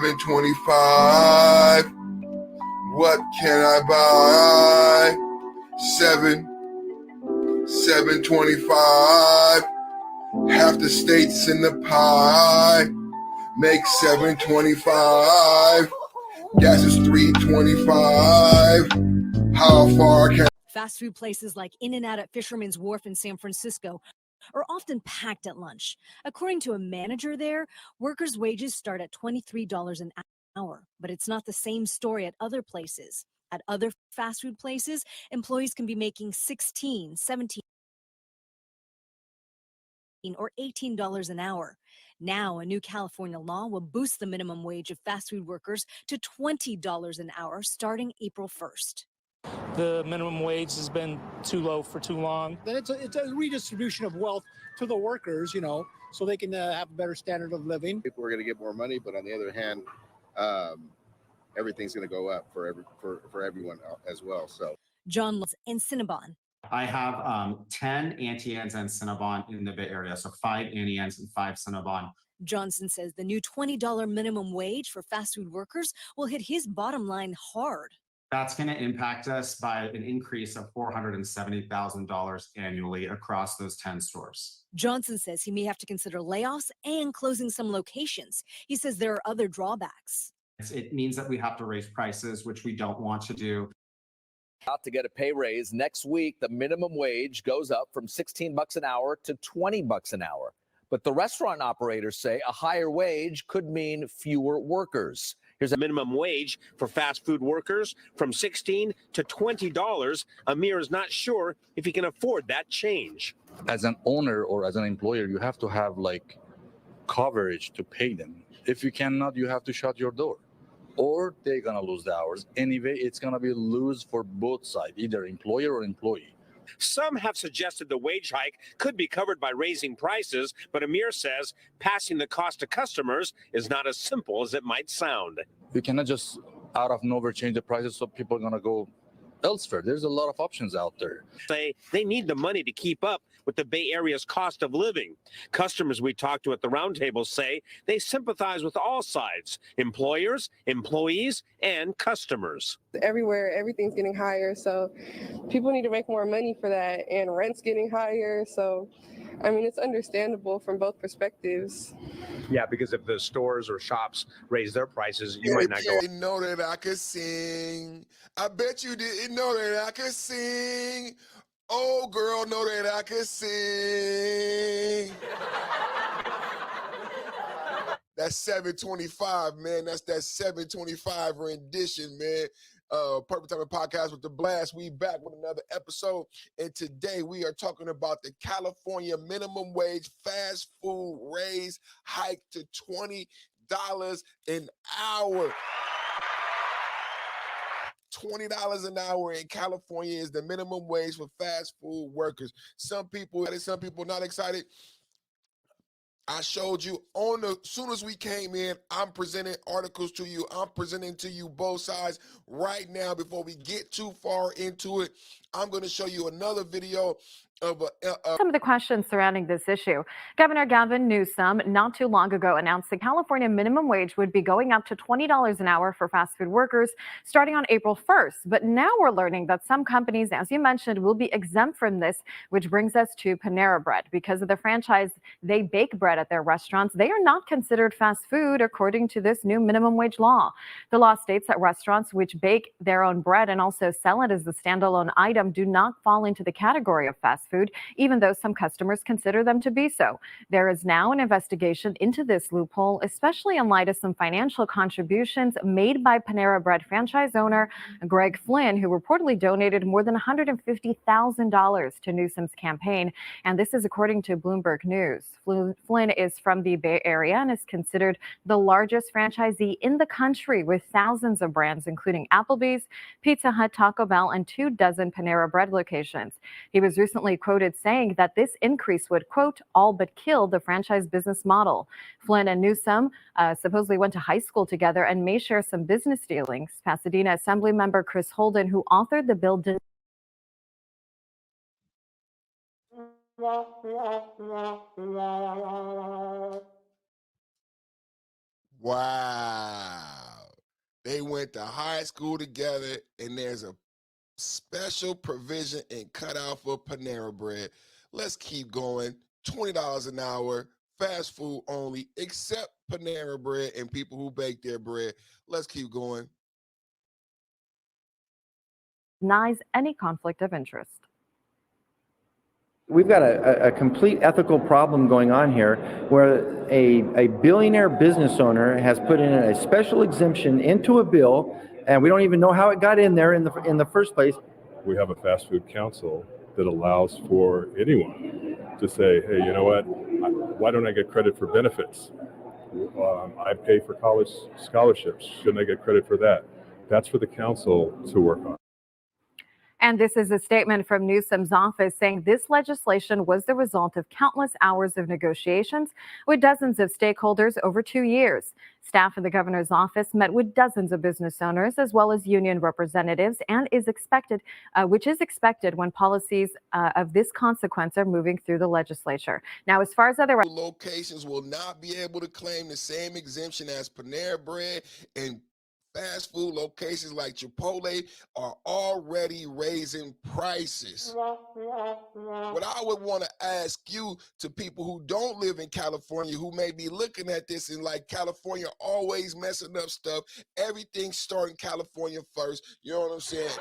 $7.25. What can I buy? $7.25. Half the states in the pie make $7.25. Gas is $3.25. How far can Fast food places like In-N-Out at Fisherman's Wharf in San Francisco are often packed at lunch. According to a manager there, workers' wages start at $23 an hour, but it's not the same story at other places. At other fast food places, employees can be making $16, $17, or $18 an hour. Now, a new California law will boost the minimum wage of fast food workers to $20 an hour starting April 1st. The minimum wage has been too low for too long. Then it's a redistribution of wealth to the workers, so they can have a better standard of living. People are going to get more money, but on the other hand, everything's going to go up for everyone as well. So, John and Cinnabon. I have 10 Antians and Cinnabon in the Bay Area, so 5 Antians and 5 Cinnabon. Johnson says the new $20 minimum wage for fast food workers will hit his bottom line hard. That's going to impact us by an increase of $470,000 annually across those 10 stores. Johnson says he may have to consider layoffs and closing some locations. He says there are other drawbacks. It means that we have to raise prices, which we don't want to do. Out to get a pay raise next week. The minimum wage goes up from $16 an hour to $20 an hour. But the restaurant operators say a higher wage could mean fewer workers. Here's a minimum wage for fast food workers from $16 to $20. Amir is not sure if he can afford that change. As an owner or as an employer, you have to have coverage to pay them. If you cannot, you have to shut your door, or they're going to lose the hours. Anyway, it's going to be lose for both sides, either employer or employee. Some have suggested the wage hike could be covered by raising prices, but Amir says passing the cost to customers is not as simple as it might sound. You cannot just out of nowhere change the prices so people are going to go elsewhere. There's a lot of options out there. They need the money to keep up with the Bay Area's cost of living. Customers we talked to at the roundtable say they sympathize with all sides: employers, employees, and customers. Everywhere, everything's getting higher, so people need to make more money for that, and rent's getting higher. So, it's understandable from both perspectives. Yeah, because if the stores or shops raise their prices, you might not go. I didn't know that I could sing. I bet you didn't know that I could sing. Oh, girl, know that I could sing. That's $7.25, man. That's that $7.25 rendition, man. Perfect Timing Podcast with the Blast. We back with another episode, and today we are talking about the California minimum wage fast food raise hike to $20 an hour. $20 an hour in California is the minimum wage for fast food workers. Some people not excited. I showed you soon as we came in, I'm presenting articles to you. I'm presenting to you both sides right now. Before we get too far into it, I'm going to show you another video of some of the questions surrounding this issue. Governor Gavin Newsom not too long ago announced the California minimum wage would be going up to $20 an hour for fast food workers starting on April 1st. But now we're learning that some companies, as you mentioned, will be exempt from this, which brings us to Panera Bread. Because of the franchise, they bake bread at their restaurants. They are not considered fast food according to this new minimum wage law. The law states that restaurants which bake their own bread and also sell it as a standalone item do not fall into the category of fast food, even though some customers consider them to be so. There is now an investigation into this loophole, especially in light of some financial contributions made by Panera Bread franchise owner Greg Flynn, who reportedly donated more than $150,000 to Newsom's campaign. And this is according to Bloomberg News. Flynn is from the Bay Area and is considered the largest franchisee in the country, with thousands of brands, including Applebee's, Pizza Hut, Taco Bell, and 24 Panera Bread locations. He was recently quoted saying that this increase would, quote, all but kill the franchise business model. Flynn and Newsom supposedly went to high school together and may share some business dealings. Pasadena Assembly member Chris Holden, who authored the bill, did. Wow. They went to high school together, and there's a special provision and cutout for Panera Bread. Let's keep going. $20 an hour, fast food only, except Panera Bread and people who bake their bread. Let's keep going. Denies any conflict of interest. We've got a complete ethical problem going on here where a billionaire business owner has put in a special exemption into a bill, and we don't even know how it got in there in the first place. We have a fast food council that allows for anyone to say, hey, you know what, why don't I get credit for benefits? I pay for college scholarships. Shouldn't I get credit for that? That's for the council to work on. And this is a statement from Newsom's office saying this legislation was the result of countless hours of negotiations with dozens of stakeholders over 2 years. Staff in the governor's office met with dozens of business owners as well as union representatives, and which is expected when policies of this consequence are moving through the legislature. Now, as far as other locations will not be able to claim the same exemption as Panera Bread, and fast food locations like Chipotle are already raising prices. What I would want to ask you, to people who don't live in California, who may be looking at this and like, California always messing up stuff. Everything starting California first. You know what I'm saying?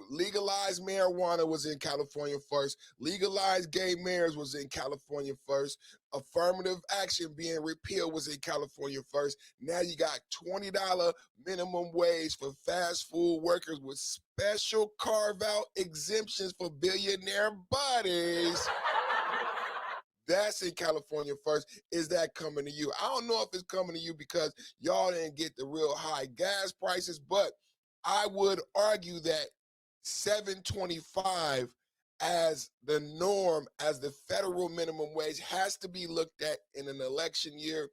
Legalized marijuana was in California first. Legalized gay marriage was in California first. Affirmative action being repealed was in California first. Now you got $20 minimum wage for fast food workers with special carve-out exemptions for billionaire bodies. That's in California first. Is that coming to you? I don't know if it's coming to you because y'all didn't get the real high gas prices, but I would argue that $7.25 as the norm, as the federal minimum wage, has to be looked at in an election year.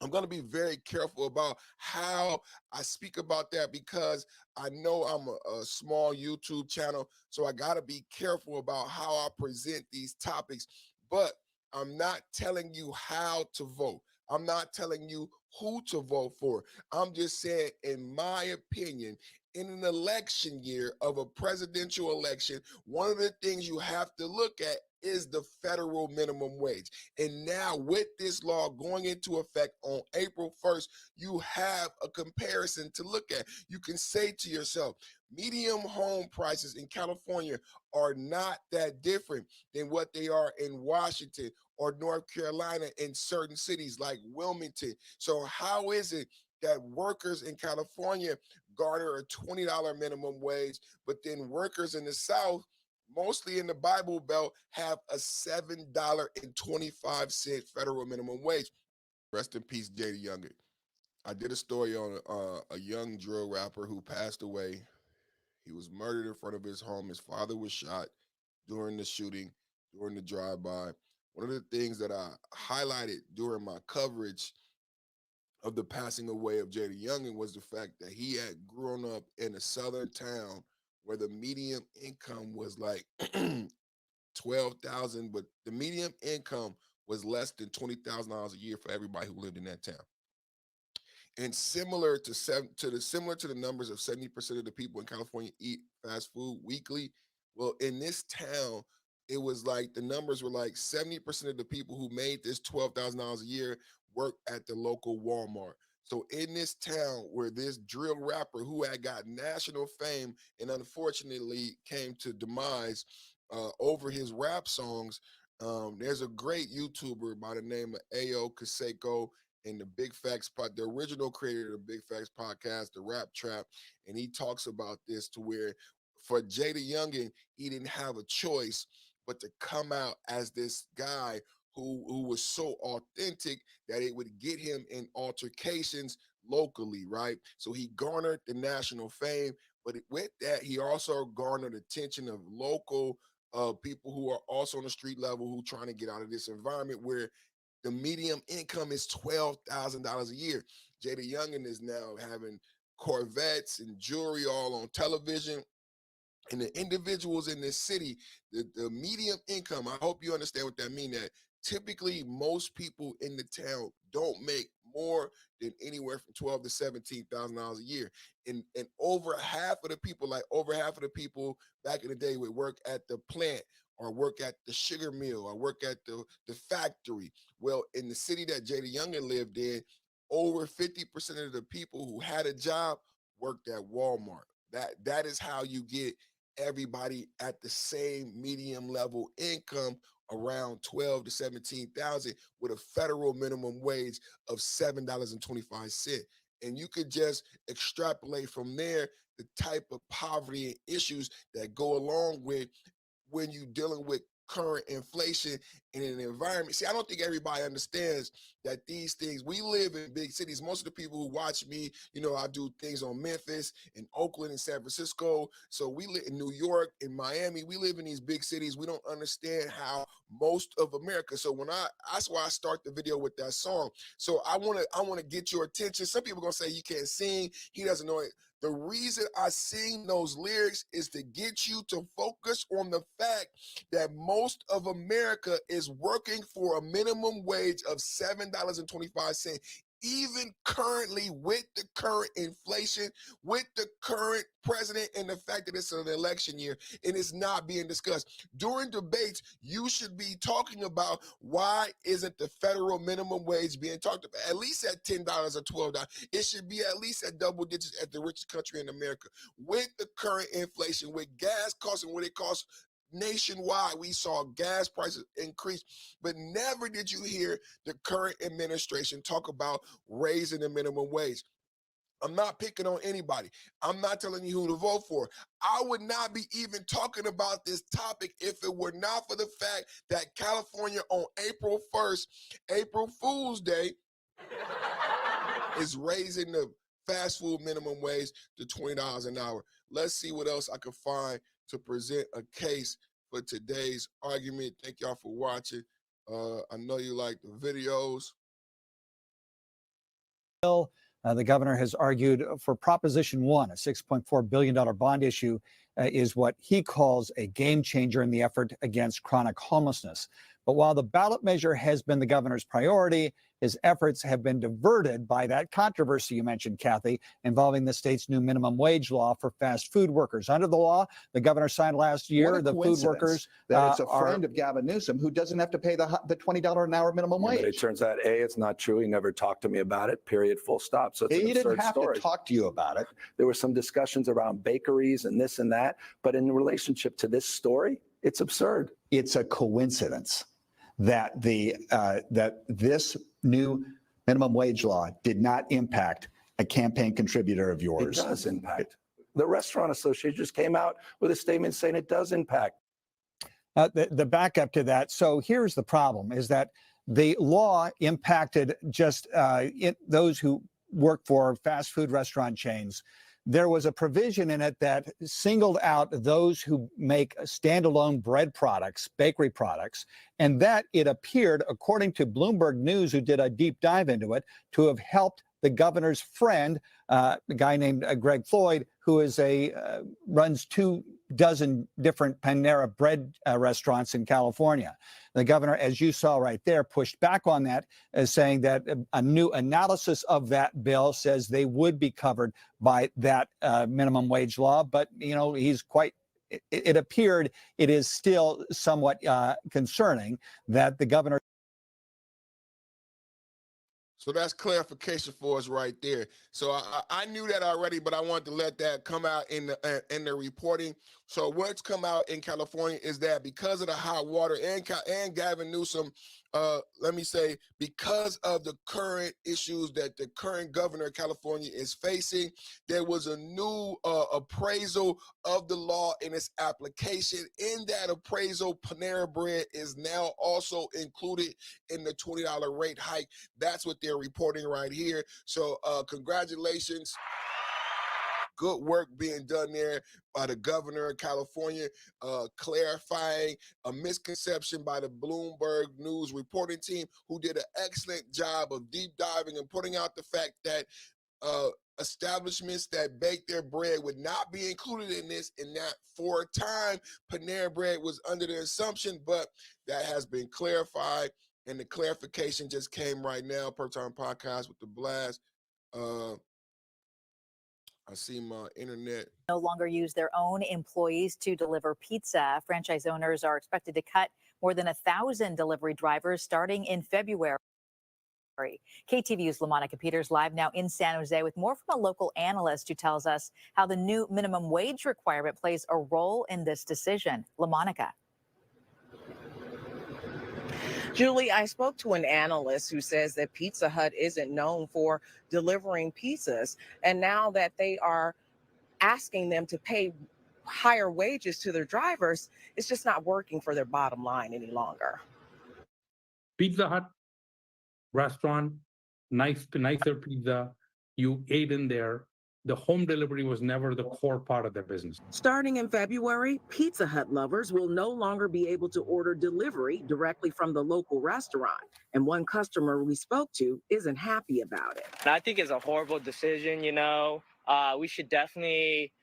I'm going to be very careful about how I speak about that because I know I'm a small YouTube channel, so I got to be careful about how I present these topics. But I'm not telling you how to vote. I'm not telling you who to vote for. I'm just saying, in my opinion, in an election year of a presidential election, one of the things you have to look at is the federal minimum wage. And now with this law going into effect on April 1st, you have a comparison to look at. You can say to yourself, medium home prices in California are not that different than what they are in Washington or North Carolina in certain cities like Wilmington. So how is it that workers in California garner a $20 minimum wage, but then workers in the South, mostly in the Bible Belt, have a $7.25 federal minimum wage? Rest in peace, Jada Youngin. I did a story on a young drill rapper who passed away. He was murdered in front of his home. His father was shot during the shooting, during the drive-by. One of the things that I highlighted during my coverage of the passing away of Jada Youngin was the fact that he had grown up in a southern town where the median income was like 12,000, but the median income was less than $20,000 a year for everybody who lived in that town. And similar to the numbers of 70% of the people in California eat fast food weekly. Well, in this town, it was like the numbers were like 70% of the people who made this $12,000 a year work at the local Walmart. So in this town where this drill rapper who had got national fame and unfortunately came to demise over his rap songs, there's a great YouTuber by the name of Ayo Kaseko and the Big Facts the original creator of the Big Facts podcast, the Rap Trap, and he talks about this to where for Jada Youngin, he didn't have a choice but to come out as this guy who was so authentic that it would get him in altercations locally, right? So he garnered the national fame, but with that, he also garnered attention of local people who are also on the street level who trying to get out of this environment where the median income is $12,000 a year. Jada Youngin is now having Corvettes and jewelry all on television. And the individuals in this city, the median income, I hope you understand what that means, that typically most people in the town don't make more than anywhere from $12,000 to $17,000 a year. And over half of the people back in the day would work at the plant or work at the sugar mill or work at the factory. Well, in the city that Jada Youngin lived in, over 50% of the people who had a job worked at Walmart. That is how you get everybody at the same medium level income, around 12 to 17,000, with a federal minimum wage of $7.25. And you could just extrapolate from there the type of poverty and issues that go along with when you're dealing with current inflation in an environment. See, I don't think everybody understands that these things, we live in big cities. Most of the people who watch me, I do things on Memphis and Oakland and San Francisco. So we live in New York, in Miami. We live in these big cities. We don't understand how most of America. So that's why I start the video with that song. So I want to get your attention. Some people are going to say you can't sing. He doesn't know it. The reason I sing those lyrics is to get you to focus on the fact that most of America is working for a minimum wage of $7.25. Even currently, with the current inflation, with the current president, and the fact that it's an election year and it's not being discussed. During debates, you should be talking about why isn't the federal minimum wage being talked about, at least at $10 or $12. It should be at least at double digits at the richest country in America. With the current inflation, with gas costing what it costs nationwide, we saw gas prices increase, but never did you hear the current administration talk about raising the minimum wage. I'm not picking on anybody. I'm not telling you who to vote for. I would not be even talking about this topic if it were not for the fact that California on April 1st, April Fool's Day, is raising the fast food minimum wage to $20 an hour. Let's see what else I can find to present a case for today's argument. Thank y'all for watching. I know you like the videos. The governor has argued for Proposition 1, a $6.4 billion bond issue, is what he calls a game changer in the effort against chronic homelessness. But while the ballot measure has been the governor's priority, his efforts have been diverted by that controversy you mentioned, Kathy, involving the state's new minimum wage law for fast food workers. Under the law, the governor signed last year, the food workers that it's a friend of Gavin Newsom who doesn't have to pay the $20 an hour minimum wage. But it turns out, A, it's not true. He never talked to me about it, period, full stop. So it's an He didn't absurd have story. to talk to you about it. There were some discussions around bakeries and this and that, but in relationship to this story, it's absurd. It's a coincidence that that this new minimum wage law did not impact a campaign contributor of yours. It does impact. The Restaurant Association just came out with a statement saying it does impact. The backup to that. So here's the problem, is that the law impacted just those who work for fast food restaurant chains. There was a provision in it that singled out those who make standalone bread products, bakery products, and that it appeared, according to Bloomberg News, who did a deep dive into it, to have helped the governor's friend, a guy named Greg Floyd, who is runs 24 different Panera bread restaurants in California. The governor, as you saw right there, pushed back on that, as saying that a new analysis of that bill says they would be covered by that minimum wage law. But, he's quite, it appeared it is still somewhat concerning that the governor. So that's clarification for us right there. So I knew that already, but I wanted to let that come out in the reporting. So what's come out in California is that because of the hot water and Gavin Newsom, let me say, because of the current issues that the current governor of California is facing, there was a new appraisal of the law in its application. In that appraisal, Panera Bread is now also included in the $20 rate hike. That's what they're reporting right here. So congratulations. Good work being done there by the governor of California, clarifying a misconception by the Bloomberg News reporting team, who did an excellent job of deep diving and putting out the fact that establishments that bake their bread would not be included in this, and that for a time Panera Bread was under the assumption, but that has been clarified. and the clarification just came right now. Per Time Podcast with the blast. I see my internet. No longer use their own employees to deliver pizza. Franchise owners are expected to cut more than 1,000 delivery drivers starting in February. KTVU's LaMonica Peters live now in San Jose with more from a local analyst who tells us how the new minimum wage requirement plays a role in this decision. LaMonica. Julie, I spoke to an analyst who says that Pizza Hut isn't known for delivering pizzas. And now that they are asking them to pay higher wages to their drivers, it's just not working for their bottom line any longer. Pizza Hut restaurant, nicer pizza, you ate in there. The home delivery was never the core part of their business. Starting in February, Pizza Hut lovers will no longer be able to order delivery directly from the local restaurant. And one customer we spoke to isn't happy about it. I think it's a horrible decision, we should definitely.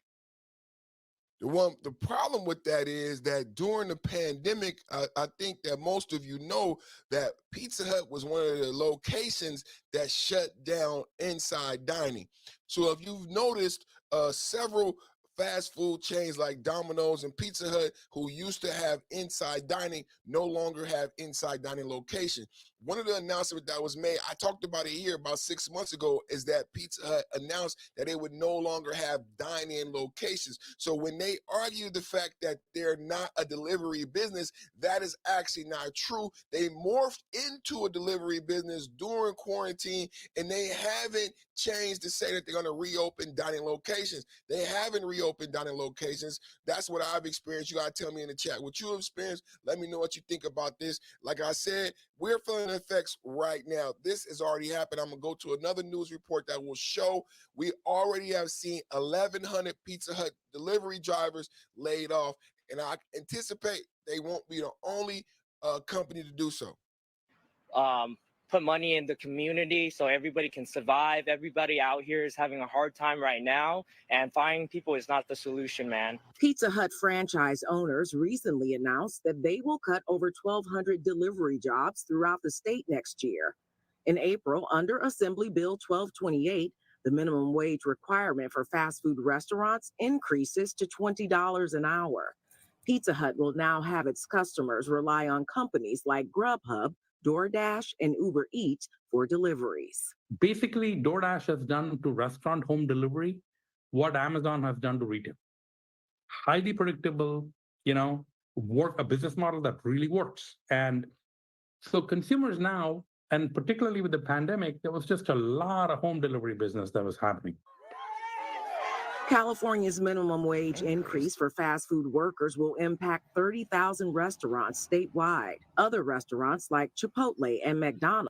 The problem with that is that during the pandemic, I think that most of you know that Pizza Hut was one of the locations that shut down inside dining. So if you've noticed, several fast food chains like Domino's and Pizza Hut, who used to have inside dining, no longer have inside dining location. One of the announcements that was made, I talked about it here about 6 months ago, is that Pizza Hut announced that they would no longer have dine-in locations. So when they argue the fact that they're not a delivery business, that is actually not true. They morphed into a delivery business during quarantine, and they haven't changed to say that they're going to reopen dining locations. They haven't reopened dining locations. That's what I've experienced. You got to tell me in the chat what you have experienced. Let me know what you think about this. Like I said, we're feeling the effects right now. This has already happened. I'm going to go to another news report that will show we already have seen 1,100 Pizza Hut delivery drivers laid off, and I anticipate they won't be the only company to do so. Put money in the community so everybody can survive. Everybody out here is having a hard time right now, and firing people is not the solution, man. Pizza Hut franchise owners recently announced that they will cut over 1,200 delivery jobs throughout the state next year. In April, under Assembly Bill 1228, the minimum wage requirement for fast food restaurants increases to $20 an hour. Pizza Hut will now have its customers rely on companies like Grubhub, DoorDash, and Uber Eats for deliveries. Basically, DoorDash has done to restaurant home delivery what Amazon has done to retail. Highly predictable, a business model that really works. And so consumers now, and particularly with the pandemic, there was just a lot of home delivery business that was happening. California's minimum wage increase for fast food workers will impact 30,000 restaurants statewide. Other restaurants like Chipotle and McDonald's.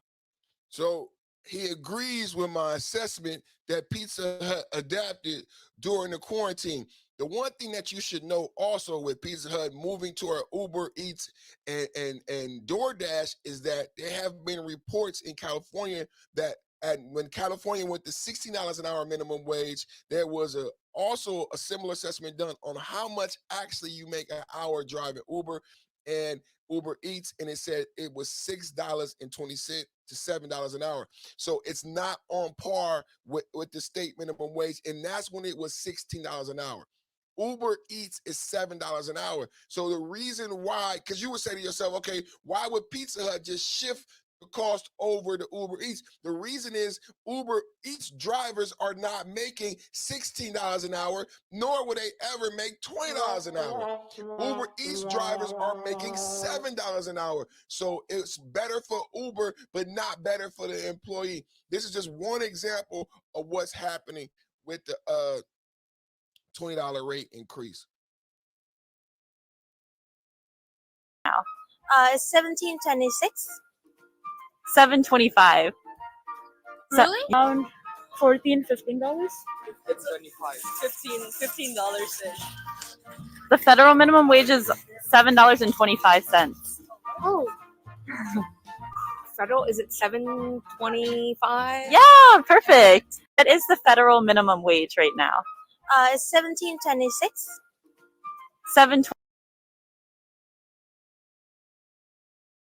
So he agrees with my assessment that Pizza Hut adapted during the quarantine. The one thing that you should know also with Pizza Hut moving toward Uber Eats and DoorDash is that there have been reports in California that when California went to $16 an hour minimum wage, there was also a similar assessment done on how much actually you make an hour driving Uber and Uber Eats, and it said it was $6.20 to $7 an hour. So it's not on par with the state minimum wage, and that's when it was $16 an hour. Uber Eats is $7 an hour. So the reason why, because you would say to yourself, okay, why would Pizza Hut just shift the cost over to Uber Eats? The reason is Uber Eats drivers are not making $16 an hour, nor would they ever make $20 an hour. Uber Eats drivers are making $7 an hour. So it's better for Uber, but not better for the employee. This is just one example of what's happening with the $20 rate increase. It's 1726. 725. Really? Around $14, $15. It's $15 ish. The federal minimum wage is $7.25. Oh. Federal, is it 725? Yeah, perfect. That is the federal minimum wage right now. It's 1726. 720.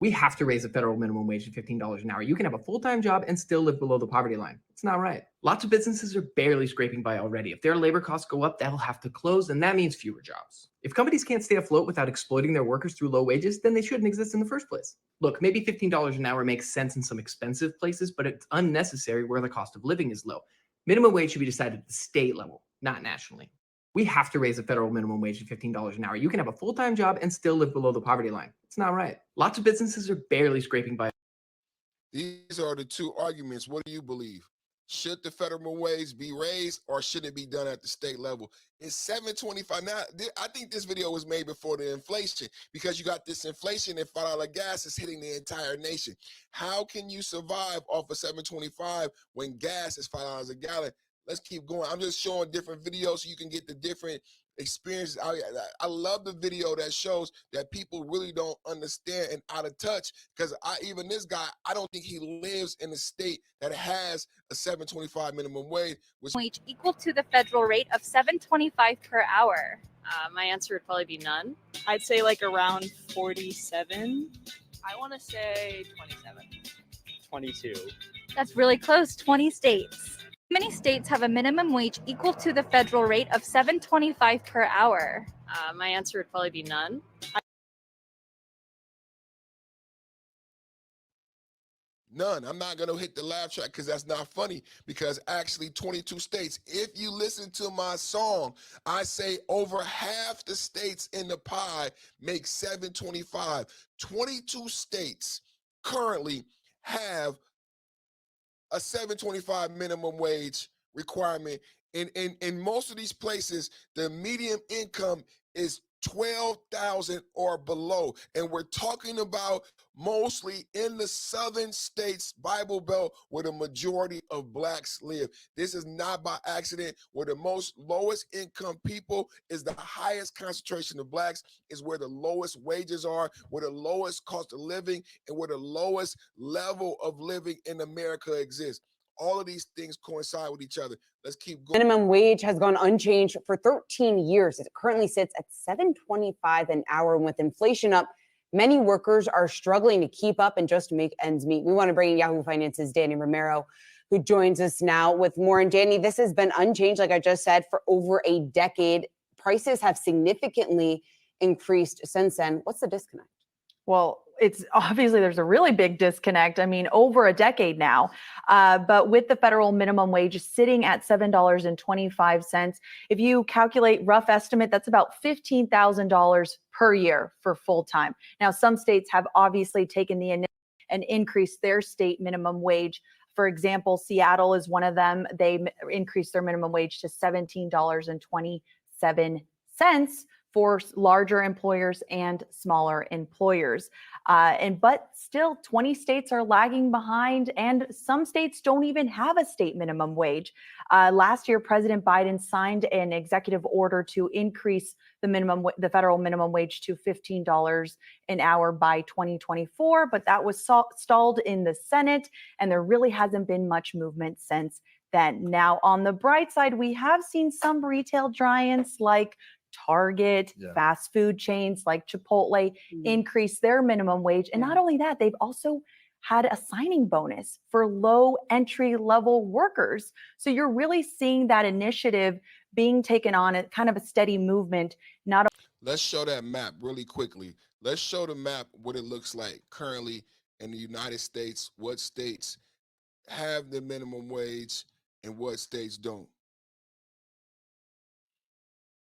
We have to raise the federal minimum wage to $15 an hour. You can have a full-time job and still live below the poverty line. It's not right. Lots of businesses are barely scraping by already. If their labor costs go up, they'll have to close, and that means fewer jobs. If companies can't stay afloat without exploiting their workers through low wages, then they shouldn't exist in the first place. Look, maybe $15 an hour makes sense in some expensive places, but it's unnecessary where the cost of living is low. Minimum wage should be decided at the state level, not nationally. We have to raise the federal minimum wage to $15 an hour. You can have a full-time job and still live below the poverty line. It's not right. Lots of businesses are barely scraping by. These are the two arguments. What do you believe? Should the federal wage be raised or should it be done at the state level? It's $7.25 now. I think this video was made before the inflation because you got this inflation and $5 gas is hitting the entire nation. How can you survive off of $7.25 when gas is $5 a gallon? Let's keep going. I'm just showing different videos so you can get the different experiences. I love the video that shows that people really don't understand and out of touch because even this guy, I don't think he lives in a state that has a $7.25 minimum wage. Wage equal to the federal rate of $7.25 per hour. My answer would probably be none. I'd say like around 47. I want to say 27. 22. That's really close, 20 states. Many states have a minimum wage equal to the federal rate of $7.25 per hour. My answer would probably be none. None. I'm not going to hit the laugh track because that's not funny because actually 22 states. If you listen to my song, I say over half the states in the pie make $7.25. 22 states currently have a $7.25 minimum wage requirement. In most of these places, the median income is $12,000 or below. And we're talking about mostly in the southern states, Bible Belt, where the majority of blacks live. This is not by accident. Where the most lowest income people is the highest concentration of blacks, is where the lowest wages are, where the lowest cost of living, and where the lowest level of living in America exists. All of these things coincide with each other. Let's keep going. Minimum wage has gone unchanged for 13 years. It currently sits at $7.25 an hour. And with inflation up, many workers are struggling to keep up and just make ends meet. We want to bring in Yahoo Finance's Danny Romero, who joins us now with more. And Danny, this has been unchanged, like I just said, for over a decade. Prices have significantly increased since then. What's the disconnect? Well, it's obviously there's a really big disconnect. I mean, over a decade now. But with the federal minimum wage sitting at $7.25, if you calculate rough estimate, that's about $15,000 per year for full time. Now, some states have obviously taken the initiative and increased their state minimum wage. For example, Seattle is one of them. They increased their minimum wage to $17.27 for larger employers and smaller employers. But still 20 states are lagging behind and some states don't even have a state minimum wage. Last year, President Biden signed an executive order to increase the federal minimum wage to $15 an hour by 2024, but that was stalled in the Senate and there really hasn't been much movement since then. Now, on the bright side, we have seen some retail giants like Target, fast food chains like Chipotle increase their minimum wage. And not only that, they've also had a signing bonus for low entry level workers. So you're really seeing that initiative being taken on at kind of a steady movement. Let's show that map really quickly. Let's show the map what it looks like currently in the United States, what states have the minimum wage and what states don't.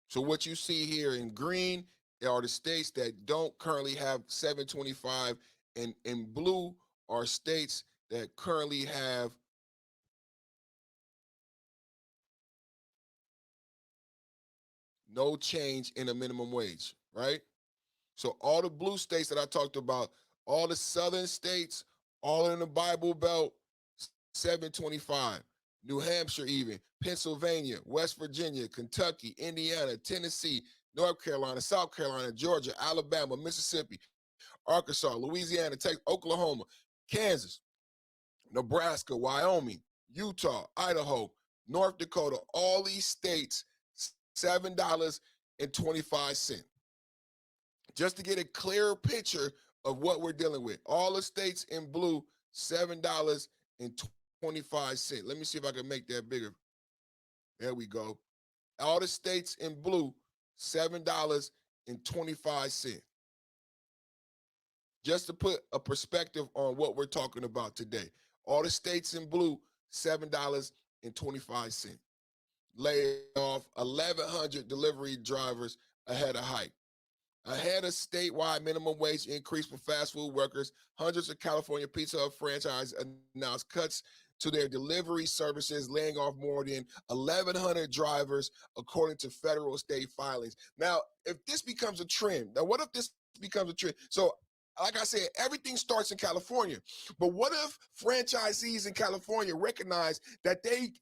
So what you see here in green are the states that don't currently have 725, and in blue are states that currently have no change in the minimum wage, right? So all the blue states that I talked about, all the southern states, all in the Bible Belt, 725. New Hampshire even, Pennsylvania, West Virginia, Kentucky, Indiana, Tennessee, North Carolina, South Carolina, Georgia, Alabama, Mississippi, Arkansas, Louisiana, Texas, Oklahoma, Kansas, Nebraska, Wyoming, Utah, Idaho, North Dakota, all these states, $7.25. Just to get a clearer picture of what we're dealing with. All the states in blue, $7.25. Let me see if I can make that bigger. There we go. All the states in blue, $7.25. Just to put a perspective on what we're talking about today. All the states in blue, $7.25. Laid off 1,100 delivery drivers ahead of hike. Ahead of statewide minimum wage increase for fast food workers, hundreds of California Pizza Hut franchise announced cuts to their delivery services, laying off more than 1,100 drivers, according to federal state filings. Now, if this becomes a trend, now what if this becomes a trend? So, like I said, everything starts in California. But what if franchisees in California recognize that they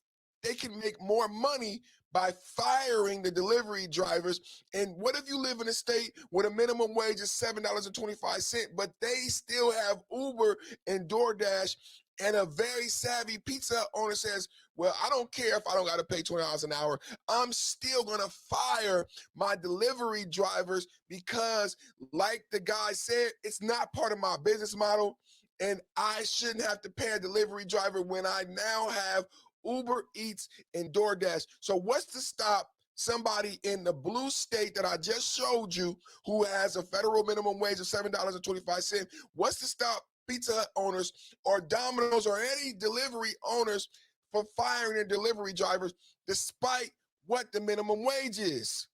can make more money by firing the delivery drivers? And what if you live in a state where the minimum wage is $7.25, but they still have Uber and DoorDash, and a very savvy pizza owner says, well, I don't care if I don't got to pay $20 an hour. I'm still going to fire my delivery drivers because, like the guy said, it's not part of my business model, and I shouldn't have to pay a delivery driver when I now have Uber Eats and DoorDash. So what's to stop somebody in the blue state that I just showed you who has a federal minimum wage of $7.25? What's to stop Pizza Hut owners or Domino's or any delivery owners for firing their delivery drivers despite what the minimum wage is?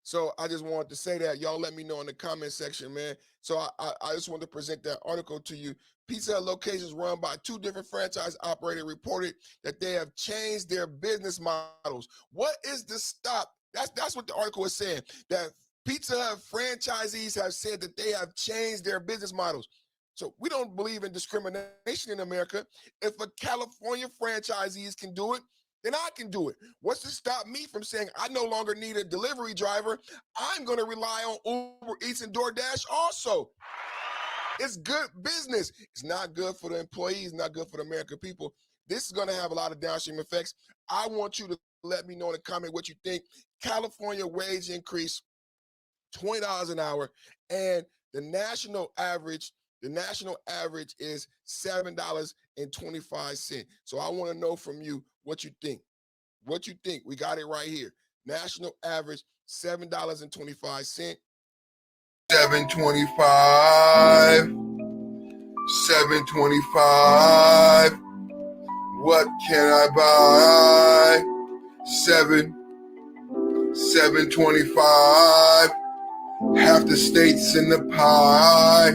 So I just wanted to say that. Y'all let me know in the comment section, man. So I just wanted to present that article to you. Pizza Hut locations run by two different franchise operators reported that they have changed their business models. What is the stop? That's what the article is saying, that Pizza Hut franchisees have said that they have changed their business models. So we don't believe in discrimination in America. If a California franchisees can do it, then I can do it. What's to stop me from saying I no longer need a delivery driver? I'm going to rely on Uber Eats and DoorDash also. It's good business. It's not good for the employees, not good for the American people. This is going to have a lot of downstream effects. I want you to let me know in the comment what you think. California wage increase, $20 an hour, and the national average is $7.25. So I want to know from you what you think. What you think? We got it right here. National average, $7.25. $7.25. $7.25. What can I buy? $7.25. Half the states in the pie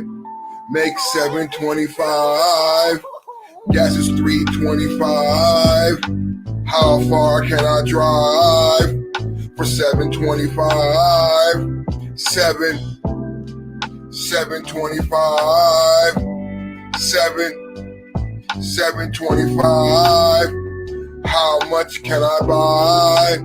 make $7.25. Gas is $3.25. How far can I drive for $7.25? $7.25. $7.25. How much can I buy?